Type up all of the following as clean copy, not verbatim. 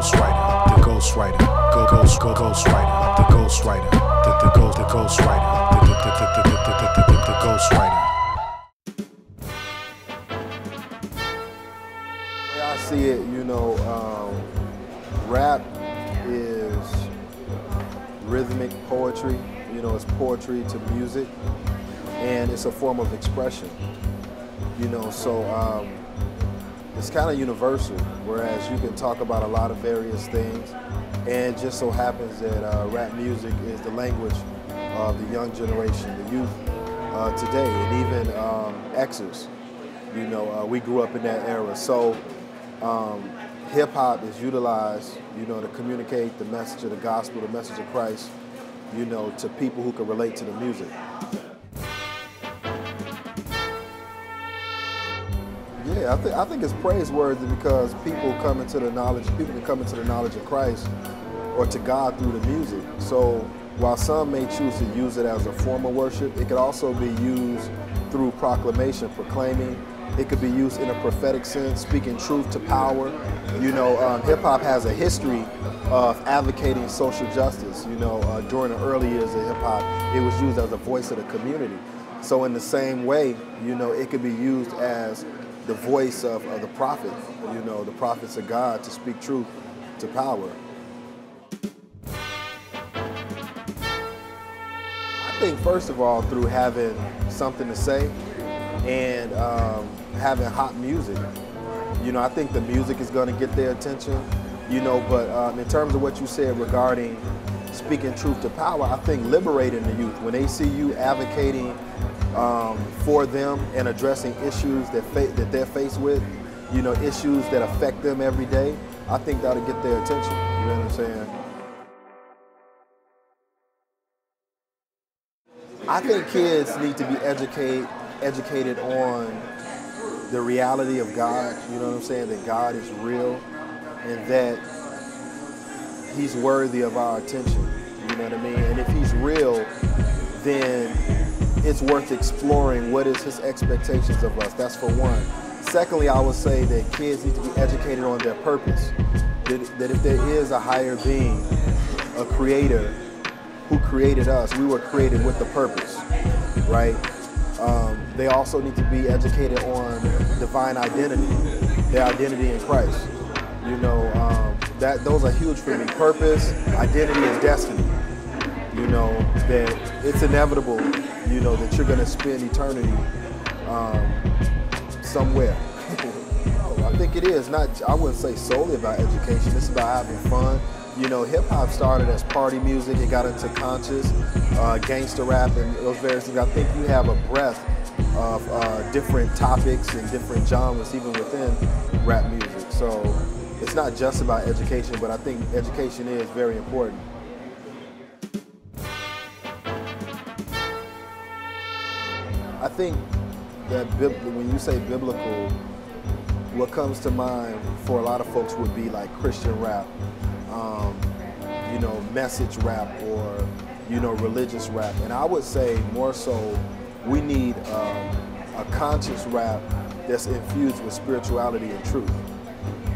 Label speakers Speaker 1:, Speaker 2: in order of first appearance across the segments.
Speaker 1: ghostwriter, the ghostwriter, ghostwriter, the ghostwriter, the ghostwriter, the ghostwriter.
Speaker 2: The way I see it, rap is rhythmic poetry. It's poetry to music, and it's a form of expression. So it's kind of universal, whereas you can talk about a lot of various things, and it just so happens that rap music is the language of the young generation, the youth today, and even Xers. We grew up in that era. So hip-hop is utilized, to communicate the message of the gospel, the message of Christ, to people who can relate to the music. Yeah, I think it's praiseworthy because people can come into the knowledge of Christ or to God through the music. So while some may choose to use it as a form of worship, it could also be used through proclamation, proclaiming. It could be used in a prophetic sense, speaking truth to power. Hip-hop has a history of advocating social justice. During the early years of hip-hop, it was used as a voice of the community. So in the same way, it could be used as the voice of the prophet, the prophets of God, to speak truth to power. I think, first of all, through having something to say and having hot music. I think the music is going to get their attention, but in terms of what you said regarding speaking truth to power, I think liberating the youth, when they see you advocating for them and addressing issues that they're faced with, issues that affect them every day, I think that'll get their attention, you know what I'm saying? I think kids need to be educated on the reality of God, you know what I'm saying, that God is real and that He's worthy of our attention, you know what I mean? And if He's real, then it's worth exploring what is His expectations of us. That's for one. Secondly, I would say that kids need to be educated on their purpose, that if there is a higher being, a creator who created us, we were created with a purpose, right? They also need to be educated on divine identity, their identity in Christ. Those are huge for me. Purpose, identity, and destiny. That it's inevitable, that you're going to spend eternity somewhere. I think it is I wouldn't say solely about education. It's about having fun. Hip-hop started as party music. It got into conscious, gangster rap, and those various things. I think you have a breadth of different topics and different genres, even within rap music. So it's not just about education, but I think education is very important. I think that when you say biblical, what comes to mind for a lot of folks would be like Christian rap, message rap, or religious rap. And I would say more so we need a conscious rap that's infused with spirituality and truth.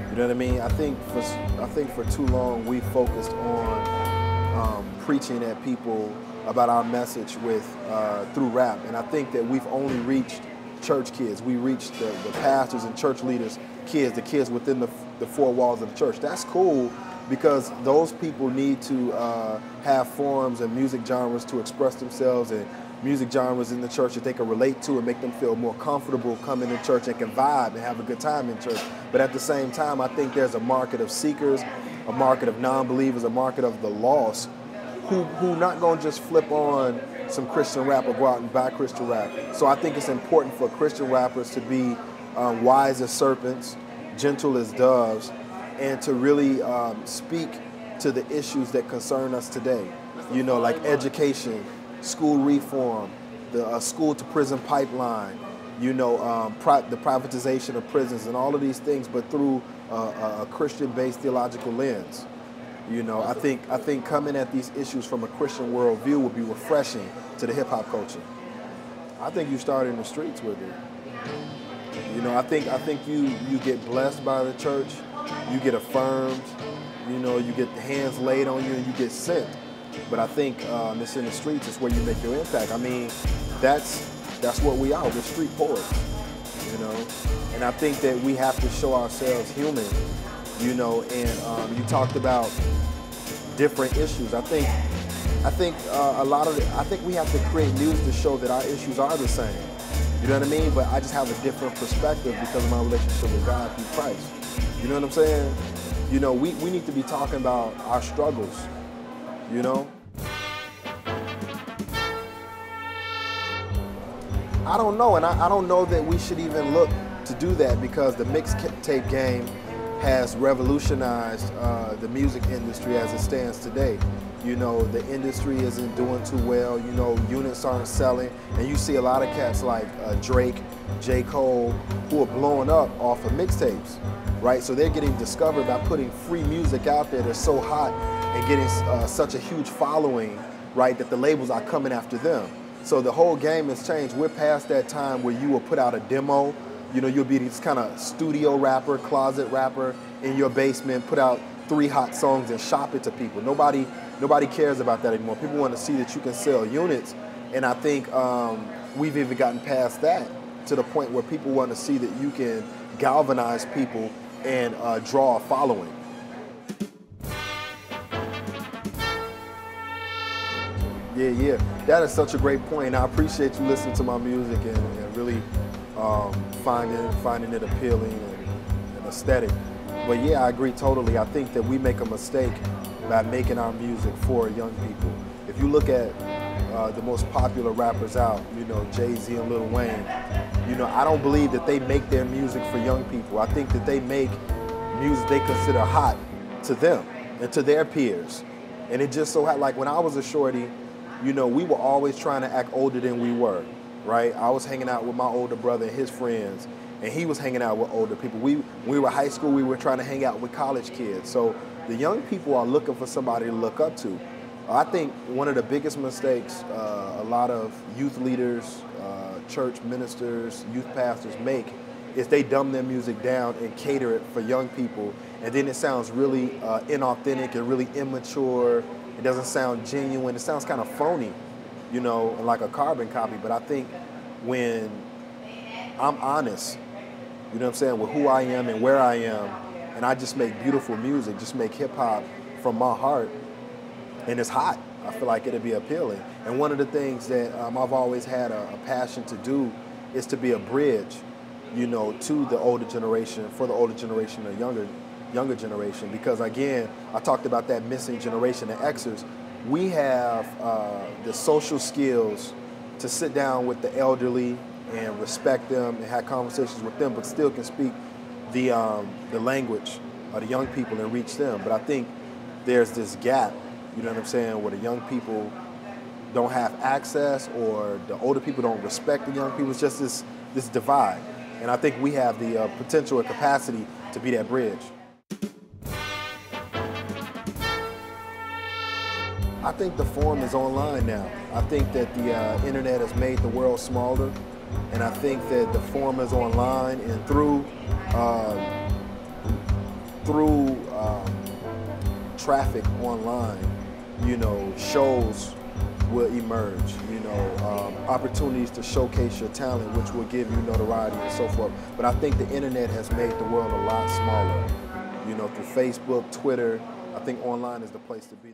Speaker 2: You know what I mean? I think for too long we focused on preaching at people about our message through rap, and I think that we've only reached church kids. We reached the pastors and church leaders kids, the kids within the four walls of the church. That's cool, because those people need to have forms and music genres to express themselves, and music genres in the church that they can relate to and make them feel more comfortable coming to church and can vibe and have a good time in church. But at the same time, I think there's a market of seekers, a market of non-believers, a market of the lost who not going to just flip on some Christian rap or go out and buy Christian rap. So I think it's important for Christian rappers to be wise as serpents, gentle as doves, and to really speak to the issues that concern us today. Like education, school reform, the school-to-prison pipeline, the privatization of prisons, and all of these things, but through a Christian-based theological lens. I think coming at these issues from a Christian worldview would be refreshing to the hip-hop culture. I think you start in the streets with it. I think you get blessed by the church, you get affirmed, You know, you get the hands laid on you and you get sent. But I think it's in the streets is where you make your impact. I mean, that's what we are. We're street poets, you know. And I think that we have to show ourselves human, you know. And you talked about different issues. I think we have to create music to show that our issues are the same. You know what I mean? But I just have a different perspective because of my relationship with God through Christ. You know what I'm saying? You know, we need to be talking about our struggles, you know? I don't know, and I don't know that we should even look to do that because the mixtape game has revolutionized the music industry as it stands today. You know, the industry isn't doing too well, you know, units aren't selling, and you see a lot of cats like Drake, J. Cole, who are blowing up off of mixtapes, right? So they're getting discovered by putting free music out there that's so hot and getting such a huge following, right, that the labels are coming after them. So the whole game has changed. We're past that time where you will put out a demo, you know, you'll be this kind of studio rapper, closet rapper in your basement, put out 3 hot songs and shop it to people. Nobody cares about that anymore. People want to see that you can sell units. And I think we've even gotten past that to the point where people want to see that you can galvanize people and draw a following. Yeah, that is such a great point. And I appreciate you listening to my music and really finding it appealing and aesthetic. But yeah, I agree totally. I think that we make a mistake by making our music for young people. If you look at the most popular rappers out, you know, Jay-Z and Lil Wayne, you know, I don't believe that they make their music for young people. I think that they make music they consider hot to them and to their peers. And it just so happened, like when I was a shorty, you know, we were always trying to act older than we were, right? I was hanging out with my older brother and his friends, and he was hanging out with older people. When we were high school, we were trying to hang out with college kids. So the young people are looking for somebody to look up to. I think one of the biggest mistakes a lot of youth leaders, church ministers, youth pastors make is they dumb their music down and cater it for young people, and then it sounds really inauthentic and really immature. It doesn't sound genuine. It sounds kind of phony, you know, like a carbon copy. But I think when I'm honest, you know what I'm saying, with who I am and where I am, and I just make beautiful music, just make hip hop from my heart, and it's hot, I feel like it'll be appealing. And one of the things that I've always had a passion to do is to be a bridge, you know, to the older generation, for the older generation or younger generation, because again, I talked about that missing generation, the Xers. We have the social skills to sit down with the elderly and respect them and have conversations with them, but still can speak the language of the young people and reach them. But I think there's this gap, you know what I'm saying, where the young people don't have access or the older people don't respect the young people. It's just this divide. And I think we have the potential and capacity to be that bridge. I think the forum is online now. I think that the internet has made the world smaller, and I think that the forum is online, and through traffic online, you know, shows will emerge, you know, opportunities to showcase your talent, which will give you notoriety and so forth. But I think the internet has made the world a lot smaller, you know, through Facebook, Twitter. I think online is the place to be.